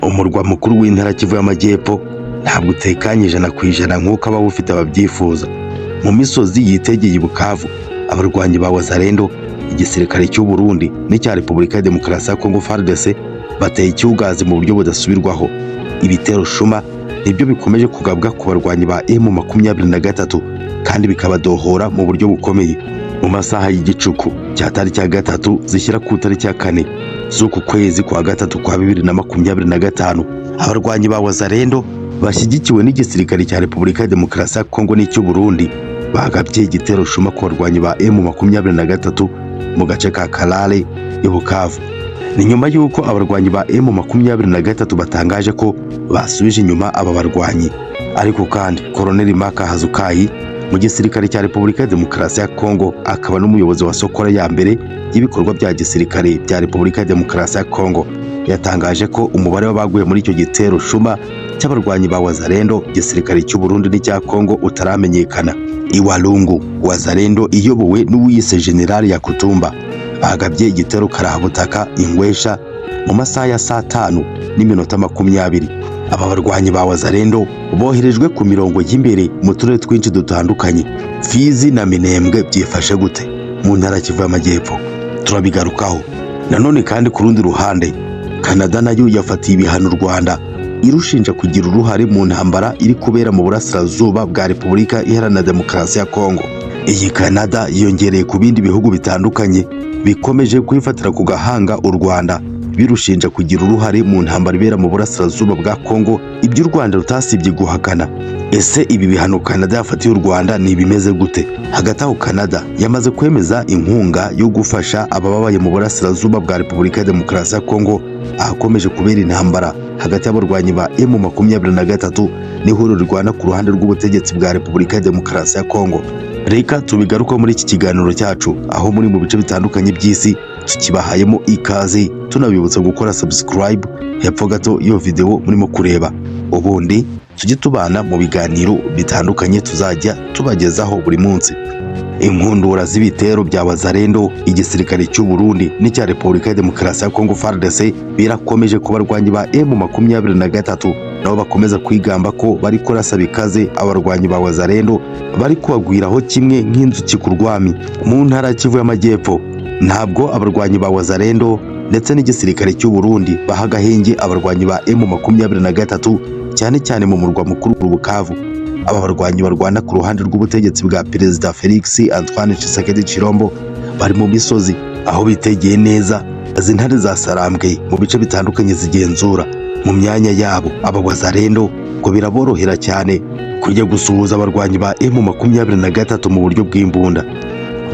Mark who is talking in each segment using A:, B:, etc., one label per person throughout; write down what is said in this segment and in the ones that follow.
A: umurwa mukuru w'intara Kivu y'Amajyepfo ntabwo utekanye 100% nk'uko abawufite babyifuza. Mu misozi yitegeye Bukavu, abarwanyi ba Wazalendo, igisirikare cy'u Burundi n'icya Repubulika ya Demokarasi ya Kongo FARDC bateye icyugazi mu buryo budasubirwaho. Ibitero shuma nibyo bikomeje kugabwa ku barwanyi ba M23 kandi bikabadohora mu buryo bukomeye. Mu masaha y'igicuku cya tariki ya 3 zishyira ku tariki ya 4 z'uku kwezi kwa 3 kwa 2025, abarwanyi ba Wazalendo bashyigikiwe n'igisirikare cya Repubulika ya Demokarasi ya Kongo n'icy'u Burundi bagabye igitero shuma ku barwanyi ba M23 mu gace ka Kalale i Bukavu. Ni nyuma y'uko abarwanyi ba M23 batangaje ko basubije inyuma aba barwanyi, ariko kandi Colonel Maka Hazukai mu gisirikare cya Repubulika ya Demokarasi ya Kongo akaba n'umuyobozi wa Sokora ya mbere y'ibikorwa bya gisirikare bya Repubulika ya Demokarasi ya Kongo yatangaje ko umubare w'abaguye muri icyo gitero shuma cy'abarwanyi ba Wazalendo, igisirikare cy'u Burundi n'icya Kongo utaramenyekana. Iwalungu, Wazalendo iyobowe n'uwiyise General Yakutumba bagabye igitero karahabutaka Ingwesha mu masaha ya saa 5:20. Aba barwanyi ba Wazalendo boherejwe ku mirongo y'imbere mu turere twinshi dutandukanye. Fizi na Minembwe byifashe gute mu ntara Kivu y'Amajyepfo? Turabigarukaho. Nanone kandi ku rundi ruhande, Canada nayo yafatiye ibihano u Rwanda irushinja kugira uruhare mu ntambara iri kubera mu burasirazuba bwa Repubulika Iharanira Demokarasi ya Kongo. Iyi Canada yongereye ku bindi bihugu bitandukanye bikomeje kwifatira ku gahanga u Rwanda birushinja kugira uruhare mu ntambara ibera mu burasirazuba bwa Kongo, ibyo u Rwanda rutasibye guhakana. Ese ibi bihano Canada yafatiye u Rwanda ni bimeze gute? Hagati aho Canada yamaze kwemeza inkunga yo gufasha abababaye mu burasirazuba bwa Repubulika ya Demokarasi ya Kongo ahakomeje kubera intambara hagati y'abarwanyi ba M23 n'ihuriro rirwana ku ruhande rw'ubutegetsi bwa Repubulika ya Demokarasi ya Kongo. Reka tubigaruka muri iki kiganiro cyacu, aho muri mu bice bitandukanye by'isi tukibahayemo ikaze, tunabibutsa gukora subscribe hepfo gato iyo video murimo kureba, ubundi tujye tubana mu biganiro bitandukanye tuzajya tubagezaho buri munsi. Inkundura z'ibitero bya Wazalendo, igisirikare cy'u Burundi n'icya Repubulika ya Demokarasi ya Kongo FARDC birakomeje ku barwanyi ba M23 nabo bakomeza kwigamba ko bari kurasa bikaze abarwanyi ba Wazalendo, bari kubagwiraho kimwe nk'inzuki ku rwami mu ntara Kivu y'Amajyepfo. Ntabwo abarwanyi ba Wazalendo ndetse n'igisirikare cy'u Burundi baha agahenge abarwanyi ba M23 cyane cyane mu murwa mukuru Bukavu. Aba barwanyi barwana ku ruhande rw'ubutegetsi bwa Perezida Felix Antoine Tshisekedi Chilombo bari mu misozi aho bitegeye neza z'intare za Sarambwe mu bice bitandukanye zigenzura mu myanya yabo. Aba Wazalendo ko biraborohera cyane kujya gusuhuza abarwanyi ba M23 mu buryo bw'imbunda.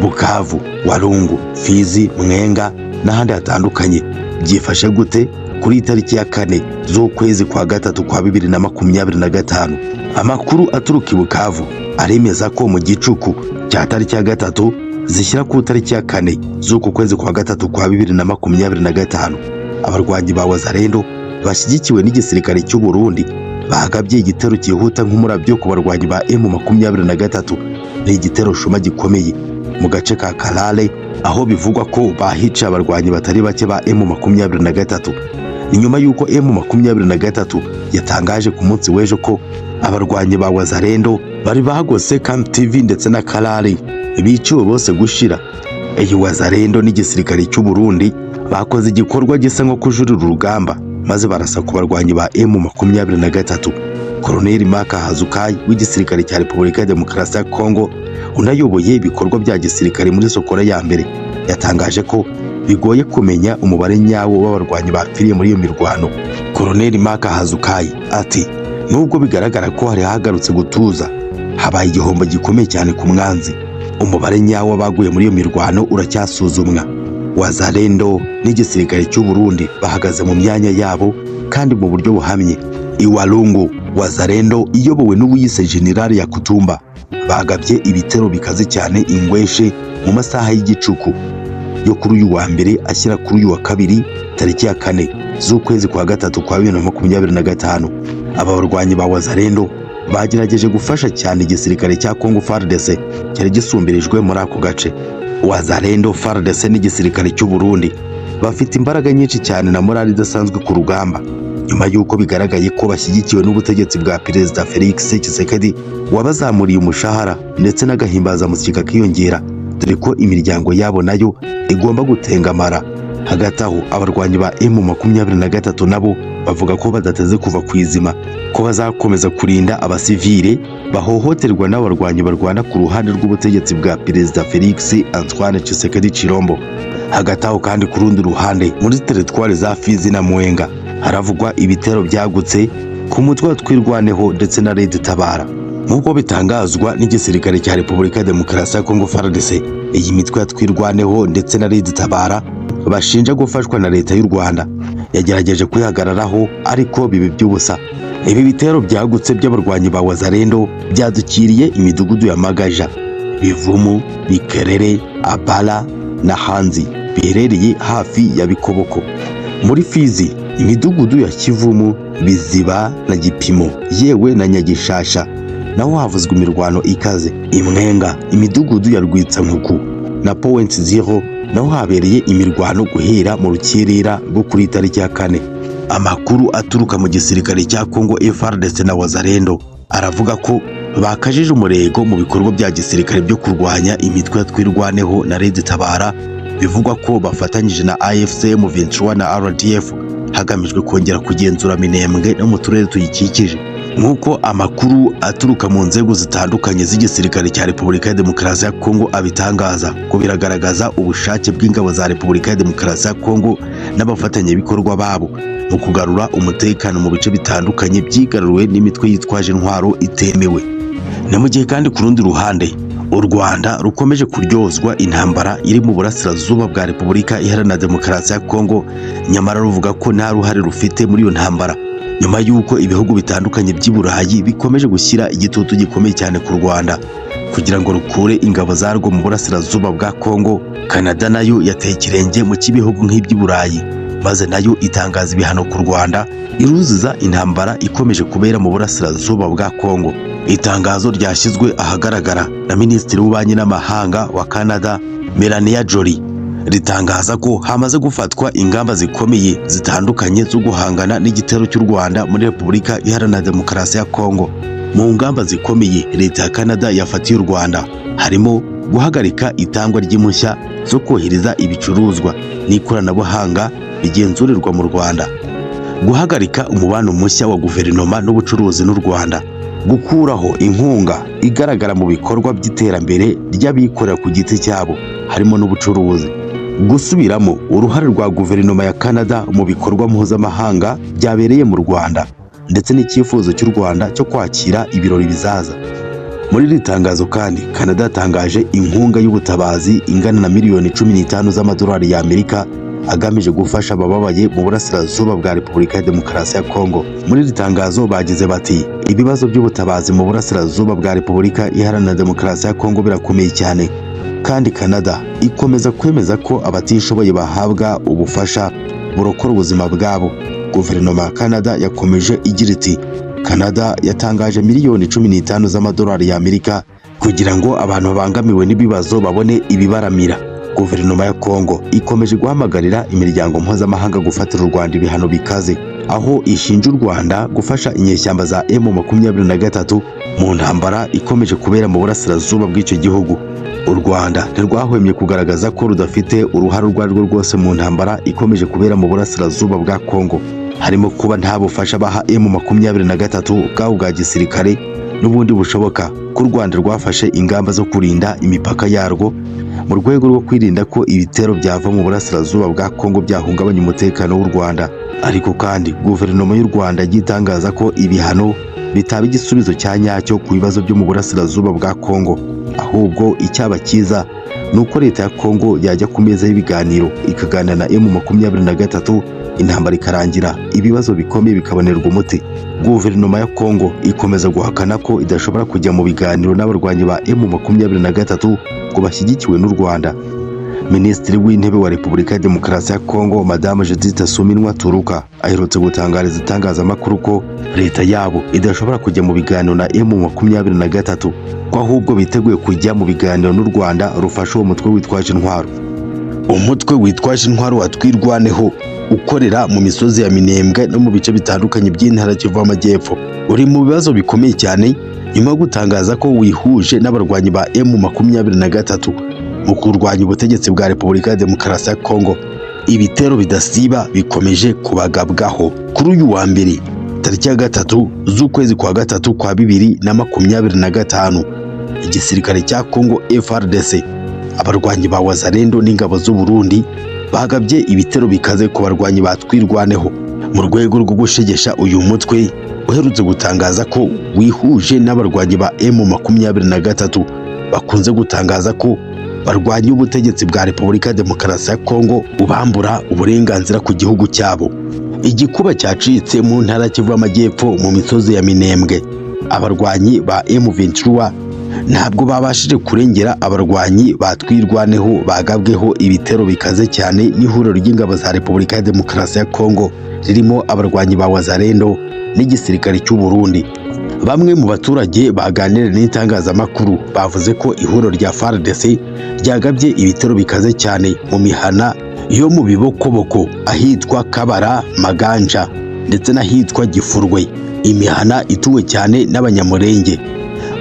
A: Bukavu, Walungu, Fizi, Mwenga n'ahandi hatandukanye byifashe gute kuri tariki ya 4 z'ukwezi kwa 3 kwa 2025? Amakuru aturuka i Bukavu aremeza ko mu gicuku cya tariki ya 3 zishyira ku tariki ya 4 z'uku kwezi kwa 3 kwa 2025, abarwanyi ba Wazalendo bashyigikiwe n'igisirikare cy'u Burundi bagabye igitero cyihuta nk'umurabyo ku barwanyi ba M23. Ni igitero shuma gikomeye mu gace ka Kalale, aho bivugwa ko bahica abarwanyi batari bake ba M23. Ni nyuma y'uko M23 yatangaje ku munsi w'ejo ko abarwanyi ba Wazalendo bari bagose Camp TV ndetse na Kalale biciwe bose gushira. Iyi Wazalendo n'igisirikare cy'u Burundi bakoze igikorwa gisa nko kujurira urugamba maze barasa ku barwanyi ba M23. Colonel Maka Hazukai w'igisirikare cya Repubulika ya Demokarasi ya Kongo unayoboye ibikorwa bya gisirikare muri Sokora ya mbere yatangaje ko bigoye kumenya umubare nyawo w'abarwanyi bapfiriye muri iyo mirwano. Colonel Maka Hazukai ati nubwo bigaragara ko hari hagarutse gutuza, habaye igihombo gikomeye cyane ku mwanzi. Umubare nyawo w'abaguye muri iyo mirwano uracyasuzumwa. Wazalendo n'igisirikare cy'u Burundi bahagaze mu myanya yabo kandi mu buryo buhamye. Iwalungu, Wazalendo iyobowe n'uwiyise General Yakutumba bagabye ibitero bikaze cyane Ingweshe mu masaha y'igicuku yo kuri uyu wa mbere ashyira kuri uyu wa kabiri tariki ya 4 z'ukwezi kwa 3 kwa 2025. Aba barwanyi ba Wazalendo bagerageje gufasha cyane igisirikare cya Kongo FARDC cyari gisumbirijwe muri ako gace. Wazalendo, FARDC n'igisirikare cy'u Burundi bafite imbaraga nyinshi cyane na morali idasanzwe ku rugamba. nyuma y'uko bigaragaye ko bashyigikiwe n'ubutegetsi bwa Perezida Felix Tshisekedi wabazamuriye umushahara ndetse n'agahimbazamusyi kakiyongera, dore ko imiryango yabo nayo igomba gutengamara. Hagati aho abarwanyi ba M23 nabo bavuga ko badateze kuva ku izima, ko bazakomeza kurinda abasivile bahohoterwa n'abarwanyi barwana ku ruhande rw'ubutegetsi bwa Perezida Felix Antoine Tshisekedi Chilombo. Hagati aho kandi ku rundi ruhande muri teritwari za Fizi na Mwenga haravugwa ibitero byagutse ku mutwe wa Twirwaneho ndetse na Red Tabara. Nk'uko bitangazwa n'igisirikare cya Repubulika ya Demokarasi ya Kongo FARDC, iyi mitwe ya Twirwaneho ndetse na Red Tabara bashinja gufashwa na leta y'u Rwanda yagerageje kwihagararaho ariko bibe by'ubusa. Ibi bitero byagutse by'abarwanyi ba Wazalendo byadukiriye imidugudu ya Magaja, Bivumu, Bikerere, Abala na Hanzi biherereye hafi ya Bikoboko. Muri Fizi imidugudu ya Kivumu, Biziba na Gipimo yewe na Nyagishasha naho havuzwe imirwano ikaze. Imwenga imidugudu ya Rwitsankuku na Point Zero naho habereye imirwano guhera mu rukerera rwo kuri tariki ya 4. Amakuru aturuka mu gisirikare cya Kongo FARDC na Wazalendo aravuga ko bakajije umurego mu bikorwa bya gisirikare byo kurwanya imitwe ya Twirwaneho na Red Tabara, bivugwa ko bafatanyije na AFC M23 na RDF hagamijwe kongera kugenzura Minembwe no mu turere tuyikikije. Nk'uko amakuru aturuka mu nzego zitandukanye z'igisirikare cya Repubulika ya Demokarasi ya Kongo abitangaza, ko biragaragaza ubushake bw'ingabo za Repubulika ya Demokarasi ya Kongo n'abafatanyabikorwa babo mu kugarura umutekano mu bice bitandukanye byigaruriwe n'imitwe yitwaje intwaro itemewe. Na mu gihe kandi ku rundi ruhande u Rwanda rukomeje kuryozwa intambara iri mu burasirazuba bwa Repubulika Iharanira Demokarasi ya Kongo, nyamara ruvuga ko nta ruhare rufite muri iyo ntambara, nyuma y'uko ibihugu bitandukanye by'i Burayi bikomeje gushyira igitutu gikomeye cyane ku Rwanda kugira ngo rukure ingabo zarwo mu burasirazuba bwa Kongo. Canada nayo yateye ikirenge mu cy'ibihugu nk'iby'i Burayi, maze nayo itangaza ibihano ku Rwanda iruzuza intambara ikomeje kubera mu burasirazuba bwa Kongo. Itangazo ryashyizwe ahagaragara na Minisitiri w'Ububanyi n'Amahanga wa Canada Melania Joly ritangaza ko hamaze gufatwa ingamba zikomeye zitandukanye zo guhangana n'igitero cy'u Rwanda muri Repubulika Iharanira Demokarasi ya Kongo. Mu ngamba zikomeye leta ya Canada yafatiye u Rwanda harimo guhagarika itangwa ry'impushya zo kohereza ibicuruzwa n'ikoranabuhanga bigenzurirwa mu Rwanda, guhagarika umubano mushya wa guverinoma n'ubucuruzi n'u Rwanda, gukuraho inkunga igaragara mu bikorwa by'iterambere ry'abikorera ku giti cyabo harimo n'ubucuruzi, gusubiramo uruhare rwa guverinoma ya Canada mu bikorwa mpuzamahanga byabereye mu Rwanda ndetse n'icyifuzo cy'u Rwanda cyo kwakira ibirori bizaza. Muri iri tangazo kandi Canada yatangaje inkunga y'ubutabazi ingana na miliyoni 15 z'amadolari y'Amerika agamije gufasha abababaye mu burasirazuba bwa Repubulika ya Demokarasi ya Kongo. Muri iri tangazo bagize bati ibibazo by'ubutabazi mu burasirazuba bwa Repubulika Iharanira Demokarasi ya Kongo birakomeye cyane, kandi Canada ikomeza kwemeza ko abatishoboye bahabwa ubufasha burokora ubuzima bwabo. Guverinoma ya Canada yakomeje igira iti Canada yatangaje miliyoni 15 z'amadolari y'Amerika kugira ngo abantu babangamiwe n'ibibazo babone ibibaramira. Guverinoma ya Kongo ikomeje guhamagarira imiryango mpuzamahanga gufatira u Rwanda ibihano bikaze, aho ishinja u Rwanda gufasha inyeshyamba za M23 mu ntambara ikomeje kubera mu burasirazuba bw'icyo gihugu. U Rwanda ntirwahwemye kugaragaza ko rudafite uruhare urwo arirwo rwose mu ntambara ikomeje kubera mu burasirazuba bwa Kongo, harimo kuba nta bufasha baha M23 bwabo bwa gisirikare n'ubundi bushoboka, ko u Rwanda rwafashe ingamba zo kurinda imipaka yarwo mu rwego rwo kwirinda ko ibitero byava mu burasirazuba bwa Kongo byahungabanya umutekano w'u Rwanda. Ariko kandi guverinoma y'u Rwanda yitangaza ko ibihano bitaba igisubizo cya nyacyo ku bibazo byo mu burasirazuba bwa Kongo, ahubwo icyaba cyiza nuko leta ya Kongo yajya ku meza y'ibiganiro ikaganira na M23 intambara ikarangira, ibibazo bikomeye bikabonerwa umuti. Guverinoma ya Kongo ikomeza guhakana ko idashobora kujya mu biganiro n'abarwanyi ba M23 ngo bashyigikiwe n'u Rwanda. Minisitiri w'Intebe wa Repubulika ya Demokarasi ya Kongo Madame Judith Suminwa Turuka aherutse gutangariza itangazamakuru ko leta yabo idashobora kujya mu biganiro na M23, ko ahubwo biteguye kujya mu biganiro n'u Rwanda rufasha uwo mutwe witwaje intwaro. Umutwe witwaje intwaro wa Twirwaneho ukorera mu misozi ya Minembwe no mu bice bitandukanye by'intara Kivu y'Amajyepfo uri mu bibazo bikomeye cyane nyuma yo gutangaza ko wihuje n'abarwanyi ba M23 mu kurwanya ubutegetsi bwa Repubulika ya Demokarasi ya Kongo. Ibitero bidasiba bikomeje kubagabwaho. Kuri uyu wa mbere tariki ya 3 z'ukwezi kwa 3 kwa 2025 igisirikare cya Kongo FARDC, abarwanyi ba Wazalendo n'ingabo z'u Burundi bagabye ibitero bikaze ku barwanyi batwirwaneho mu rwego rwo gushegesha uyu mutwe uherutse gutangaza ko wihuje n'abarwanyi ba M23 bakunze gutangaza ko barwanya ubutegetsi bwa Repubulika ya Demokarasi ya Kongo ubambura uburenganzira ku gihugu cyabo. Igikuba cyacitse mu ntara Kivu y'Amajyepfo mu misozi ya Minembwe. Abarwanyi ba M23 ntabwo babashije kurengera abarwanyi batwirwaneho bagabweho ibitero bikaze cyane n'ihuriro ry'ingabo za Repubulika ya Demokarasi ya Kongo ririmo abarwanyi ba Wazalendo n'igisirikare cy'u Burundi. Bamwe mu baturage baganira n'itangazamakuru bavuze ko ihuriro rya FARDC ryagabye ibitero bikaze cyane mu mihana yo mu Bibokoboko, ahitwa Kabara, Maganja ndetse n'ahitwa Gifurwe, imihana ituwe cyane n'abanyamurenge.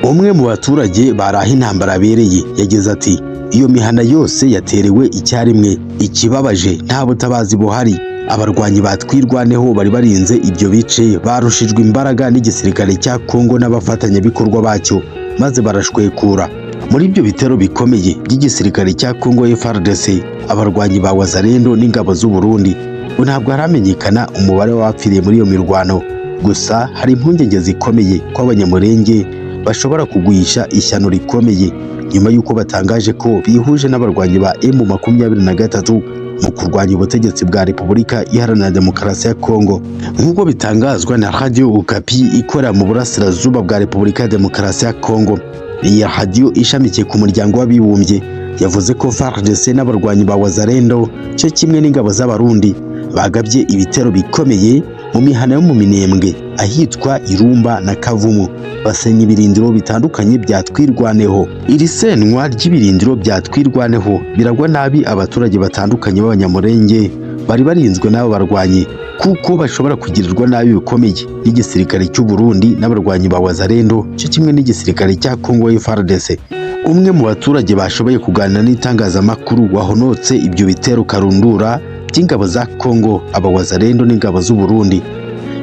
A: Umwe mu baturage baraho intambara abereye yagize ati iyo mihana yose yaterewe icyarimwe, ikibabaje nta butabazi buhari. Abarwanyi batwirwaneho bari barinze ibyo bice barushijwe imbaraga n'igisirikare cya Kongo n'abafatanyabikorwa bacyo maze barashwekura. Muri ibyo bitero bikomeye by'igisirikare cya Kongo FARDC, abarwanyi ba Wazalendo n'ingabo z'u Burundi ntabwo haramenyekana umubare w'abapfiriye muri iyo mirwano, gusa hari impungenge zikomeye ko abanyamurenge bashobora kugwisha ishyano rikomeye nyuma y'uko batangaje ko bihuje n'abarwanyi ba M23 mu kurwanya ubutegetsi bwa Repubulika Iharanira Demokarasi ya Kongo. Nk'uko bitangazwa na Radio Okapi ikorera mu burasirazuba bwa Repubulika ya Demokarasi ya Kongo, iyi radio ishamikiye ku muryango w'abibumbye yavuze ko FARDC n'abarwanyi ba Wazalendo cyo kimwe n'ingabo z'abarundi bagabye ibitero bikomeye mu mihana yo mu Minembwe, ahitwa Irumba na Kavumu, basenya ibirindiro bitandukanye byatwirwaneho. Iri senwa ry'ibirindiro byatwirwaneho biragwa nabi abaturage batandukanye b'abanyamurenge bari barinzwe n'abo barwanyi, kuko bashobora kugirirwa nabi bikomeye n'igisirikare cy'u Burundi n'abarwanyi ba Wazalendo cyo kimwe n'igisirikare cya Kongo FARDC. Umwe mu baturage bashoboye kuganira n'itangazamakuru wahonotse ibyo bitero karundura by'ingabo za Kongo, aba Wazalendo n'ingabo z'u Burundi,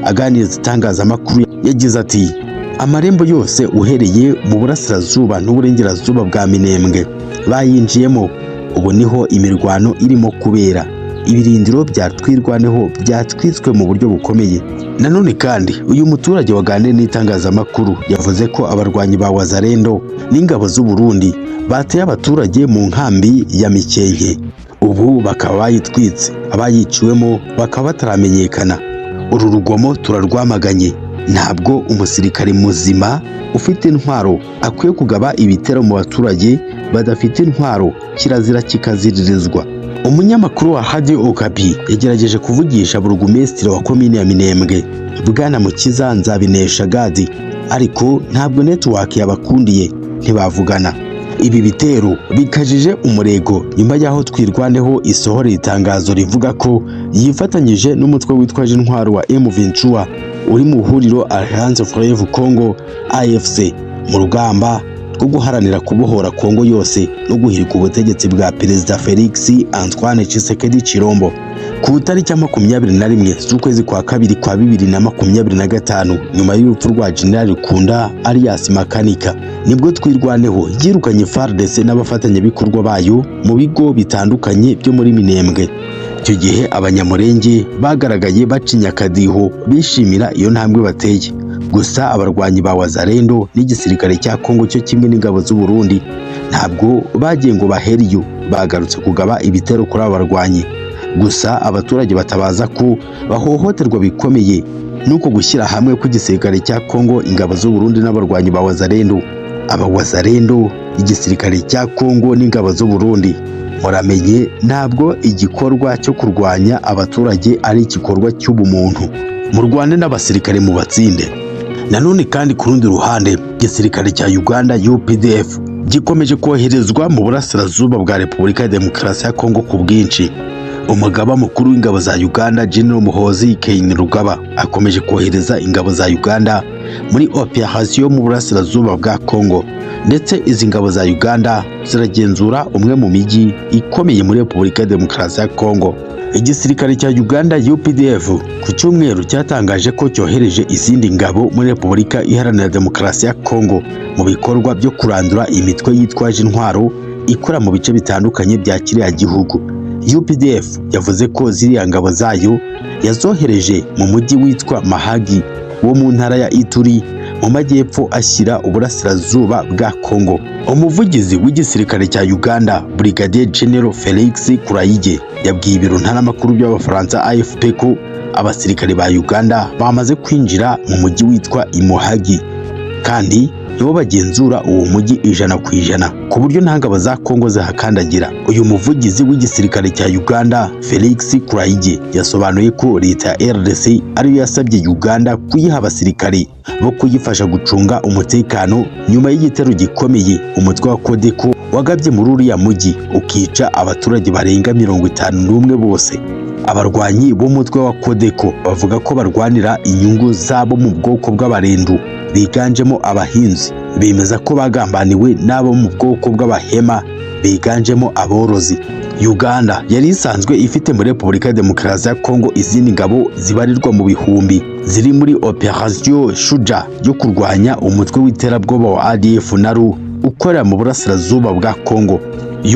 A: aganiriza itangazamakuru yagize ati amarembo yose uhereye mu burasirazuba n'uburengerazuba bwa Minembwe bayinjiyemo, ubu niho imirwano irimo kubera. Ibirindiro byatwirwaneho byatwitswe mu buryo bukomeye. Nanone kandi uyu muturage waganiriye n'itangazamakuru yavuze ko abarwanyi ba Wazalendo n'ingabo z'u Burundi bateye abaturage mu nkambi ya Mikenke, ubu bakaba bayitwitse, abayiciwemo bakaba bataramenyekana. Uru rugomo turarwamaganye. Ntabwo umusirikare muzima ufite intwaro akwiye kugaba ibitero mu baturage badafite intwaro, kirazira kikaziririzwa. Umunyamakuru wa Radio Okapi yagerageje kuvugisha burugumesitiri wa komine ya Minembwe, Bwana Mukiza Nzabinesha Gadi, ariko ntabwo network yabakundiye ntibavugana. Ibi bitero bikajije umurego nyuma y'aho twirwaneho isohora itangazo rivuga ko yifatanyije n'umutwe witwaje intwaro wa M23 uri mu huriro Alliance Fleuve Congo AFC mu rugamba rwo guharanira kubohora Kongo yose no guhirika ubutegetsi bwa Perezida Felix Antoine Tshisekedi Chilombo. Ku tariki ya 21 z'ukwezi kwa 2 kwa 2025, nyuma y'urupfu rwa General Kunda alias Makanika, nibwo twirwaneho yirukanye FARDC n'abafatanyabikorwa bayo mu bigo bitandukanye byo muri Minembwe. Icyo gihe abanyamurenge bagaragaye bacinya akadiho bishimira iyo ntambwe bateye. Gusa abarwanyi ba Wazalendo n'igisirikare cya Kongo cyo kimwe n'ingabo z'u Burundi ntabwo bagiye ngo baheriyo, bagarutse kugaba ibitero kuri abarwanyi. Gusa abaturage batabaza ko bahohoterwa bikomeye nuko gushyira hamwe ku gisirikare cya Kongo, ingabo z'u Burundi n'abarwanyi ba Wazalendo. Aba Wazalendo, igisirikare cya Kongo n'ingabo z'u Burundi, muramenye ntabwo igikorwa cyo kurwanya abaturage ari igikorwa cy'ubumuntu. Murwane n'abasirikare mu batsinde. Nanone kandi ku rundi ruhande, igisirikare cya Uganda UPDF gikomeje koherezwa mu burasirazuba bwa Repubulika ya Demokarasi ya Kongo ku bwinshi. Umugaba mukuru w'ingabo za Uganda General Muhoozi Kainerugaba akomeje kohereza ingabo za Uganda muri operation mu burasirazuba bwa Congo, ndetse izi ngabo za Uganda ziragenzura umwe mu mijyi ikomeye muri Repubulika ya Demokarasi ya Congo. Igisirikare cya Uganda UPDF ku cyumweru cyatangaje ko cyohereje izindi ngabo muri Repubulika Iharanira Demokarasi ya Congo mu bikorwa byo kurandura imitwe yitwaje intwaro ikora mu bice bitandukanye bya kiriya gihugu. UPDF yavuze ko ziriya ngabo zayo yazohereje mu mujyi witwa Mahagi wo mu ntara ya Ituri mu majyepfo ashyira uburasirazuba bwa Congo. Umuvugizi w'igisirikare cya Uganda Brigadier General Felix Kurayige yabwiye ibiro ntaramakuru by'Abafaransa AFP ko abasirikare ba Uganda bamaze kwinjira mu mujyi witwa Imohagi kandi nibo bagenzura uwo mujyi 100% ku buryo nta ngabo za Congo zihakandagira. Uyu muvugizi w'igisirikare cya Uganda Felix Kurayige yasobanuye ko leta ya RDC ariyo yasabye Uganda kuyiha abasirikare bo kuyifasha gucunga umutekano nyuma y'igitero gikomeye umutwe wa Codeco wagabye muri uriya mujyi ukica abaturage barenga 51 bose. Abarwanyi b'umutwe wa Codeco bavuga ko barwanira inyungu zabo mu bwoko bw'abarendu biganjemo abahinzi, bemeza ko bagambaniwe n'abo mu bwoko bw'abahema biganjemo aborozi. Uganda yari isanzwe ifite muri Repubulika ya Demokarasi ya Congo izindi ngabo zibarirwa mu bihumbi ziri muri Operation Shuja yo kurwanya umutwe w'iterabwoba wa ADF NALU ukorera mu burasirazuba bwa Congo.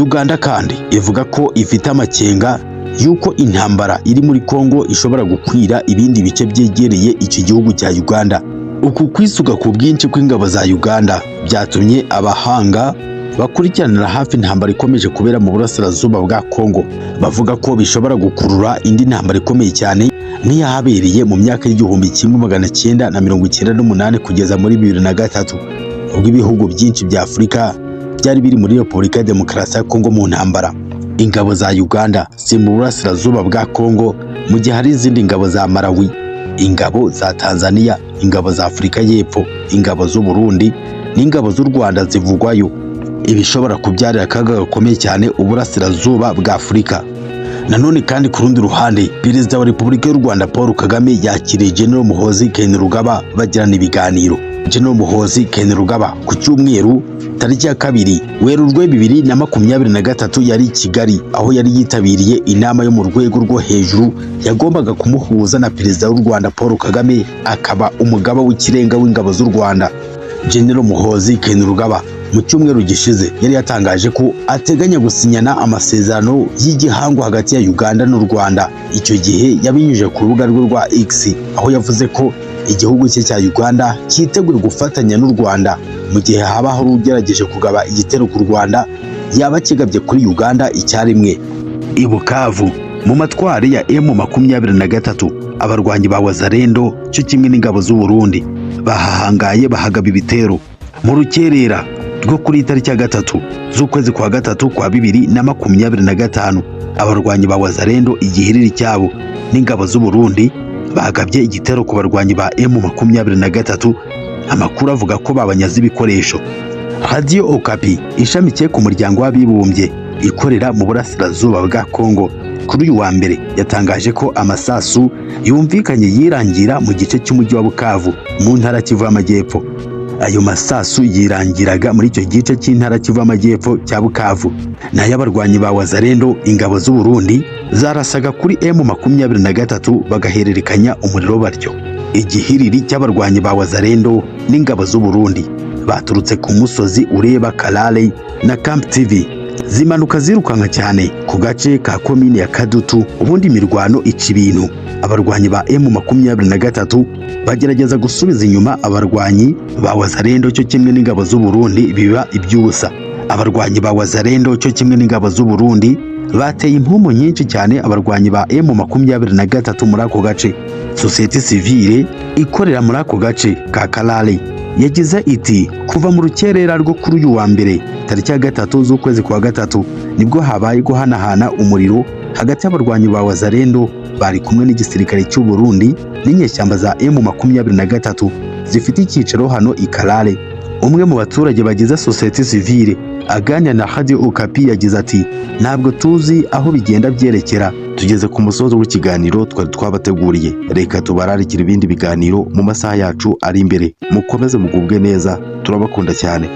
A: Uganda kandi ivuga ko ifite amakenga yuko intambara iri muri Congo ishobora gukwira ibindi bice byegereye iki gihugu cya Uganda. Uku kwisuka ku bwinshi kw'ingabo za Uganda byatumye abahanga bakurikiranira hafi intambara ikomeje kubera mu burasirazuba bwa Congo bavuga ko bishobora gukurura indi ntambara ikomeye cyane nk'iyahabereye mu myaka y'1998 kugeza muri 2003 ubwo ibihugu byinshi bya Afurika byari biri muri Repubulika ya Demokarasi ya Congo mu ntambara. Ingabo za Uganda si mu burasirazuba bwa Congo mu gihe hari izindi ngabo za Malawi, ingabo za Tanzania, ingabo za Afurika y'Epfo, ingabo z'u Burundi n'ingabo z'u Rwanda zivugwayo. Ibishobora kubyarira akaga gakomeye cyane uburasirazuba bwa Afurika. Nanone kandi ku rundi ruhande Perezida wa Repubulika y'u Rwanda Paul Kagame yakiriye General Muhoozi Kainerugaba bagirana ibiganiro. General Muhoozi Kainerugaba ku cyumweru tariki ya 2 Werurwe 2023 yari i Kigali aho yari yitabiriye inama yo mu rwego rwo hejuru yagombaga kumuhuza na Perezida w'u Rwanda Paul Kagame akaba umugaba w'ikirenga w'ingabo z'u Rwanda. General Muhoozi Kainerugaba mu cyumweru gishize yari yatangaje ko ateganya gusinyana amasezerano y'igihango hagati ya Uganda n'u Rwanda. Icyo gihe yabinyujije ku rubuga rwe rwa X aho yavuze ko igihugu cye cya Uganda cyiteguye gufatanya n'u Rwanda mu gihe habaho ugerageje kugaba igitero ku Rwanda yaba kigabye kuri Uganda icyarimwe. I Bukavu mu matwari ya M23 abarwanyi ba Wazalendo cyo kimwe n'ingabo z'u Burundi bahahangaye bahagaba ibitero mu rukerera rwo kuri tariki ya 3 z'ukwezi kwa 3 kwa 2025. Abarwanyi ba Wazalendo igihiriri cyabo n'ingabo z'u Burundi bagabye igitero ku barwanyi ba M23. Amakuru avuga ko babanyaze ibikoresho. Radio Okapi ishamikiye ku muryango w'abibumbye ikorera mu burasirazuba bwa Congo kuri uyu wa mbere yatangaje ko amasasu yumvikanye yirangira mu gice cy'umujyi wa Bukavu mu ntara Kivu y'Amajyepfo. Ayo masasu yirangiraga muri icyo gice cy'intara Kivu y'Amajyepfo cya Bukavu. Nayo abarwanyi ba Wazalendo ingabo z'u Burundi zarasaga kuri M23 bagahererekanya umuriro baryo. Igihiriri cy'abarwanyi ba Wazalendo n'ingabo z'u Burundi baturutse ku musozi ureba Kalale na Camp TV zimanuka zirukanka cyane ku gace ka komine ya Kadutu. Ubundi mirwano ica ibintu. Abarwanyi ba M23 bagerageza gusubiza inyuma abarwanyi ba Wazalendo cyo kimwe n'ingabo z'u Burundi biba ibyubusa. Abarwanyi ba Wazalendo cyo kimwe n'ingabo z'u Burundi bateye impumu nyinshi cyane abarwanyi ba M23 muri ako gace. Societe civile ikorera muri ako gace ka Kalale yagize iti kuva mu rukerera rwo kuri uyu wa mbere tariki ya 3 z'ukwezi kwa 3 nibwo habaye guhanahana umuriro hagati y'abarwanyi ba Wazalendo bari kumwe n'igisirikare cy'u Burundi n'inyeshyamba za M23 zifite icyicaro hano i Kalale. Umwe mu baturage bagize Societe civile aganira na Radio Okapi yagize ati ntabwo tuzi aho bigenda byerekera tugeze ku musozo w'ikiganiro twari twabateguriye. Reka tubararikire ibindi biganiro mu masaha yacu ari imbere. Mukomeze mugubwe neza, turabakunda cyane.